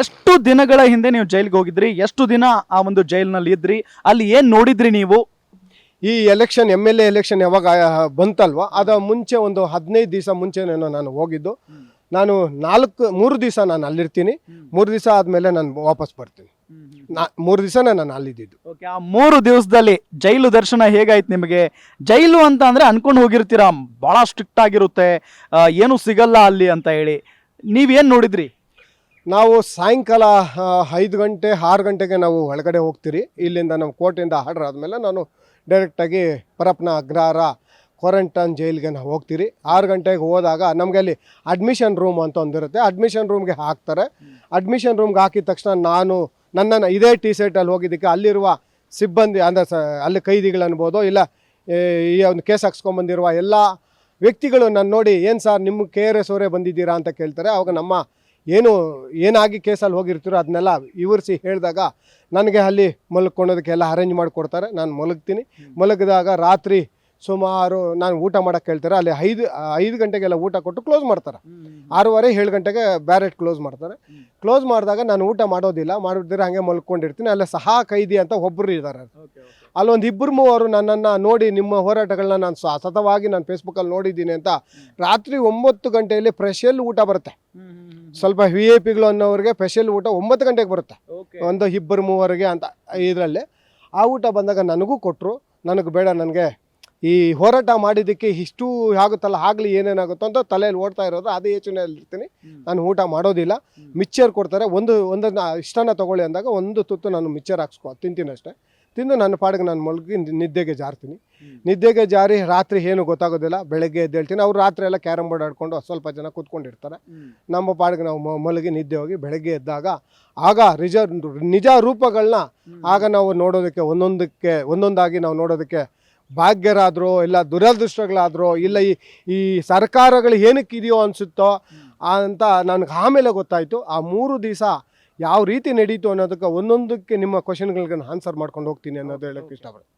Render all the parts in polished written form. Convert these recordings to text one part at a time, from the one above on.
ಎಷ್ಟು ದಿನಗಳ ಹಿಂದೆ ನೀವು ಜೈಲಿಗೆ ಹೋಗಿದ್ರಿ? ಎಷ್ಟು ದಿನ ಆ ಒಂದು ಜೈಲಿನಲ್ಲಿ ಇದ್ರಿ? ಅಲ್ಲಿ ಏನ್ ನೋಡಿದ್ರಿ ನೀವು? ಈ ಎಲೆಕ್ಷನ್ MLA ಎಲೆಕ್ಷನ್ ಯಾವಾಗ ಬಂತಲ್ವ, ಅದ ಮುಂಚೆ ಒಂದು 15 ದಿವಸ ಮುಂಚೆನೇನೋ ನಾನು ಹೋಗಿದ್ದು. ನಾನು 3 ದಿವಸ ನಾನು ಅಲ್ಲಿರ್ತೀನಿ. 3 ದಿವಸ ಆದಮೇಲೆ ನಾನು ವಾಪಸ್ ಬರ್ತೀನಿ. 3 ದಿವಸನೇ ನಾನು ಅಲ್ಲಿದ್ದು. ಆ 3 ದಿವಸದಲ್ಲಿ ಜೈಲು ದರ್ಶನ ಹೇಗಾಯ್ತು ನಿಮಗೆ? ಜೈಲು ಅಂತ ಅಂದ್ರೆ ಅನ್ಕೊಂಡು ಹೋಗಿರ್ತೀರಾ ಬಹಳ ಸ್ಟ್ರಿಕ್ಟ್ ಆಗಿರುತ್ತೆ, ಏನು ಸಿಗಲ್ಲ ಅಲ್ಲಿ ಅಂತ ಹೇಳಿ. ನೀವೇನ್ ನೋಡಿದ್ರಿ? ನಾವು ಸಾಯಂಕಾಲ 5 ಗಂಟೆ 6 ಗಂಟೆಗೆ ನಾವು ಒಳಗಡೆ ಹೋಗ್ತೀರಿ. ಇಲ್ಲಿಂದ ನಮ್ಮ ಕೋರ್ಟಿಂದ ಆರ್ಡರ್ ಆದಮೇಲೆ ನಾನು ಡೈರೆಕ್ಟಾಗಿ ಪರಪ್ಪನ ಅಗ್ರಹಾರ ಕ್ವಾರಂಟೈನ್ ಜೈಲಿಗೆ ನಾವು ಹೋಗ್ತೀರಿ. 6 ಗಂಟೆಗೆ ಹೋದಾಗ ನಮಗೆ ಅಲ್ಲಿ ಅಡ್ಮಿಷನ್ ರೂಮ್ ಅಂತ ಒಂದಿರುತ್ತೆ. ಅಡ್ಮಿಷನ್ ರೂಮ್ಗೆ ಹಾಕ್ತಾರೆ. ಅಡ್ಮಿಷನ್ ರೂಮ್ಗೆ ಹಾಕಿದ ತಕ್ಷಣ ನನ್ನನ್ನು ಇದೇ T-ಸೆಟಲ್ಲಿ ಹೋಗಿದ್ದಕ್ಕೆ ಅಲ್ಲಿರುವ ಸಿಬ್ಬಂದಿ ಅಂದರೆ ಅಲ್ಲಿ ಕೈದಿಗಳು ಅನ್ಬೋದು, ಇಲ್ಲ ಈ ಒಂದು ಕೇಸ್ ಹಾಕ್ಸ್ಕೊಂಬಂದಿರುವ ಎಲ್ಲ ವ್ಯಕ್ತಿಗಳು ನಾನು ನೋಡಿ, ಏನು ಸರ್ ನಿಮ್ಮ KRS ಅವರೇ ಬಂದಿದ್ದೀರಾ ಅಂತ ಕೇಳ್ತಾರೆ. ಆವಾಗ ನಮ್ಮ ಏನಾಗಿ ಕೇಸಲ್ಲಿ ಹೋಗಿರ್ತೀರೋ ಅದನ್ನೆಲ್ಲ ವಿವರಿಸಿ ಹೇಳಿದಾಗ ನನಗೆ ಅಲ್ಲಿ ಮಲ್ಕೊಳ್ಳೋದಕ್ಕೆ ಎಲ್ಲ ಅರೇಂಜ್ ಮಾಡಿಕೊಡ್ತಾರೆ. ನಾನು ಮಲಗ್ತೀನಿ. ಮಲಗಿದಾಗ ರಾತ್ರಿ ಸುಮಾರು ನಾನು ಊಟ ಮಾಡೋಕ್ಕೆ ಹೇಳ್ತಾರೆ. ಅಲ್ಲಿ 5 ಗಂಟೆಗೆಲ್ಲ ಊಟ ಕೊಟ್ಟು ಕ್ಲೋಸ್ ಮಾಡ್ತಾರೆ. 6:30 7 ಗಂಟೆಗೆ ಬ್ಯಾರೆಟ್ ಕ್ಲೋಸ್ ಮಾಡ್ತಾರೆ. ಕ್ಲೋಸ್ ಮಾಡಿದಾಗ ನಾನು ಊಟ ಮಾಡೋದಿಲ್ಲ, ಮಾಡಿದ್ರೆ ಹಾಗೆ ಮಲ್ಕೊಂಡಿರ್ತೀನಿ. ಅಲ್ಲೇ ಸಹ ಕೈದಿ ಅಂತ ಒಬ್ಬರು ಇದ್ದಾರೆ. ಅಲ್ಲೊಂದು 2-3 ನನ್ನನ್ನು ನೋಡಿ ನಿಮ್ಮ ಹೋರಾಟಗಳನ್ನ ನಾನು ಸತತವಾಗಿ ನಾನು ಫೇಸ್ಬುಕ್ಕಲ್ಲಿ ನೋಡಿದ್ದೀನಿ ಅಂತ ರಾತ್ರಿ 9 ಗಂಟೆಯಲ್ಲಿ ಸ್ಪೆಷಲ್ ಊಟ ಬರುತ್ತೆ. ಸ್ವಲ್ಪ VIP ಅನ್ನೋರಿಗೆ ಸ್ಪೆಷಲ್ ಊಟ 9 ಗಂಟೆಗೆ ಬರುತ್ತೆ, ಒಂದು 2-3 ಅಂತ ಇದರಲ್ಲಿ. ಆ ಊಟ ಬಂದಾಗ ನನಗೂ ಕೊಟ್ಟರು. ನನಗೆ ಬೇಡ, ನನಗೆ ಈ ಹೋರಾಟ ಮಾಡಿದ್ದಕ್ಕೆ ಇಷ್ಟು ಆಗುತ್ತಲ್ಲ, ಆಗಲಿ ಏನೇನಾಗುತ್ತೋ ಅಂತ ತಲೆಯಲ್ಲಿ ಓಡ್ತಾ ಇರೋದು, ಅದೇ ಯೋಚನೆಯಲ್ಲಿರ್ತೀನಿ. ನಾನು ಊಟ ಮಾಡೋದಿಲ್ಲ. ಮಿಕ್ಚರ್ ಕೊಡ್ತಾರೆ, ಒಂದನ್ನು ಇಷ್ಟನ ತೊಗೊಳ್ಳಿ ಅಂದಾಗ ಒಂದು ತುತ್ತು ನಾನು ಮಿಕ್ಚರ್ ತಿಂತೀನಿ ಅಷ್ಟೇ. ತಿಂದು ನನ್ನ ಪಾಡಿಗೆ ನಾನು ಮಲಗಿ ನಿದ್ದೆಗೆ ಜಾರ್ತೀನಿ. ನಿದ್ದೆಗೆ ಜಾರಿ ರಾತ್ರಿ ಏನು ಗೊತ್ತಾಗೋದಿಲ್ಲ. ಬೆಳಗ್ಗೆ ಎದ್ದೇಳ್ತೀನಿ. ಅವ್ರು ರಾತ್ರಿ ಎಲ್ಲ ಕ್ಯಾರಮ್ ಬೋರ್ಡ್ ಆಡ್ಕೊಂಡು ಸ್ವಲ್ಪ ಜನ ಕೂತ್ಕೊಂಡಿರ್ತಾರೆ. ನಮ್ಮ ಪಾಡಿಗೆ ನಾವು ಮಲಗಿ ನಿದ್ದೆ ಹೋಗಿ ಬೆಳಗ್ಗೆ ಎದ್ದಾಗ ಆಗ ನಿಜ ರೂಪಗಳನ್ನ ಆಗ ನಾವು ನೋಡೋದಕ್ಕೆ ಒಂದೊಂದಾಗಿ ನಾವು ನೋಡೋದಕ್ಕೆ ಭಾಗ್ಯರಾದರೂ, ಇಲ್ಲ ದುರದೃಷ್ಟಗಳಾದರೂ, ಇಲ್ಲ ಈ ಸರ್ಕಾರಗಳು ಏನಕ್ಕೆ ಇದೆಯೋ ಅನಿಸುತ್ತೋ ಅಂತ ನನಗೆ ಆಮೇಲೆ ಗೊತ್ತಾಯಿತು. ಆ 3 ದಿವಸ ಯಾವ ರೀತಿ ನಡೀತು ಅನ್ನೋದಕ್ಕೆ ಒಂದೊಂದಕ್ಕೆ ನಿಮ್ಮ ಕ್ವಶನ್ಗಳಿಗೆ ಆನ್ಸರ್ ಮಾಡ್ಕೊಂಡು ಹೋಗ್ತೀನಿ ಅನ್ನೋದು ಹೇಳೋಕ್ಕೆ ಇಷ್ಟಪಡ್ತೀನಿ.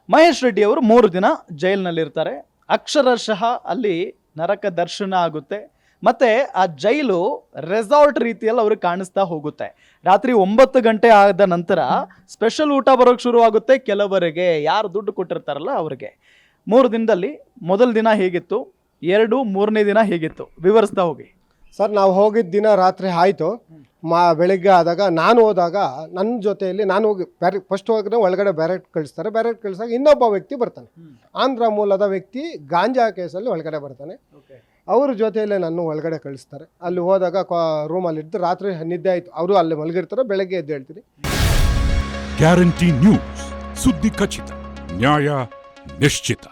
ಮಹೇಶ್ ರೆಡ್ಡಿ ಅವರು 3 ದಿನ ಜೈಲಿನಲ್ಲಿರ್ತಾರೆ. ಅಕ್ಷರಶಃ ಅಲ್ಲಿ ನರಕ ದರ್ಶನ ಆಗುತ್ತೆ. ಮತ್ತೆ ಆ ಜೈಲು ರೆಸಾರ್ಟ್ ರೀತಿಯಲ್ಲಿ ಅವ್ರಿಗೆ ಕಾಣಿಸ್ತಾ ಹೋಗುತ್ತೆ. ರಾತ್ರಿ 9 ಗಂಟೆ ಆದ ನಂತರ ಸ್ಪೆಷಲ್ ಊಟ ಬರೋಕ್ಕೆ ಶುರುವಾಗುತ್ತೆ. ಕೆಲವರಿಗೆ ಯಾರು ದುಡ್ಡು ಕೊಟ್ಟಿರ್ತಾರಲ್ಲ ಅವ್ರಿಗೆ. 3 ದಿನದಲ್ಲಿ ಮೊದಲ ದಿನ ಹೇಗಿತ್ತು, 2, 3ನೇ ದಿನ ಹೇಗಿತ್ತು, ವಿವರಿಸ್ತಾ ಹೋಗಿ. ಸರ್, ನಾವು ಹೋಗಿದ್ದ ದಿನ ರಾತ್ರಿ ಆಯಿತು. ಬೆಳಗ್ಗೆ ಆದಾಗ ನಾನು ಹೋದಾಗ ನನ್ನ ಜೊತೆಯಲ್ಲಿ ನಾನು ಹೋಗಿ ಫಸ್ಟ್ ಹೋಗಿದ್ರೆ ಒಳಗಡೆ ಬ್ಯಾರೆಟ್ ಕಳಿಸ್ತಾರೆ. ಬ್ಯಾರೆಟ್ ಕಳಿಸಿದಾಗ ಇನ್ನೊಬ್ಬ ವ್ಯಕ್ತಿ ಬರ್ತಾನೆ, ಆಂಧ್ರ ಮೂಲದ ವ್ಯಕ್ತಿ, ಗಾಂಜಾ ಕೇಸಲ್ಲಿ ಒಳಗಡೆ ಬರ್ತಾನೆ. ಅವ್ರ ಜೊತೆಯಲ್ಲೇ ನನ್ನ ಒಳಗಡೆ ಕಳಿಸ್ತಾರೆ. ಅಲ್ಲಿ ಹೋದಾಗ ರೂಮಲ್ಲಿದ್ದು ರಾತ್ರಿ ನಿದ್ದೆ ಆಯಿತು. ಅವರು ಅಲ್ಲಿ ಮಲಗಿರ್ತಾರೆ. ಬೆಳಗ್ಗೆ ಎದ್ದು ಹೇಳ್ತೀನಿ. ಗ್ಯಾರಂಟಿ ನ್ಯೂಸ್, ಸುದ್ದಿ ಖಚಿತ, ನ್ಯಾಯ ನಿಶ್ಚಿತ.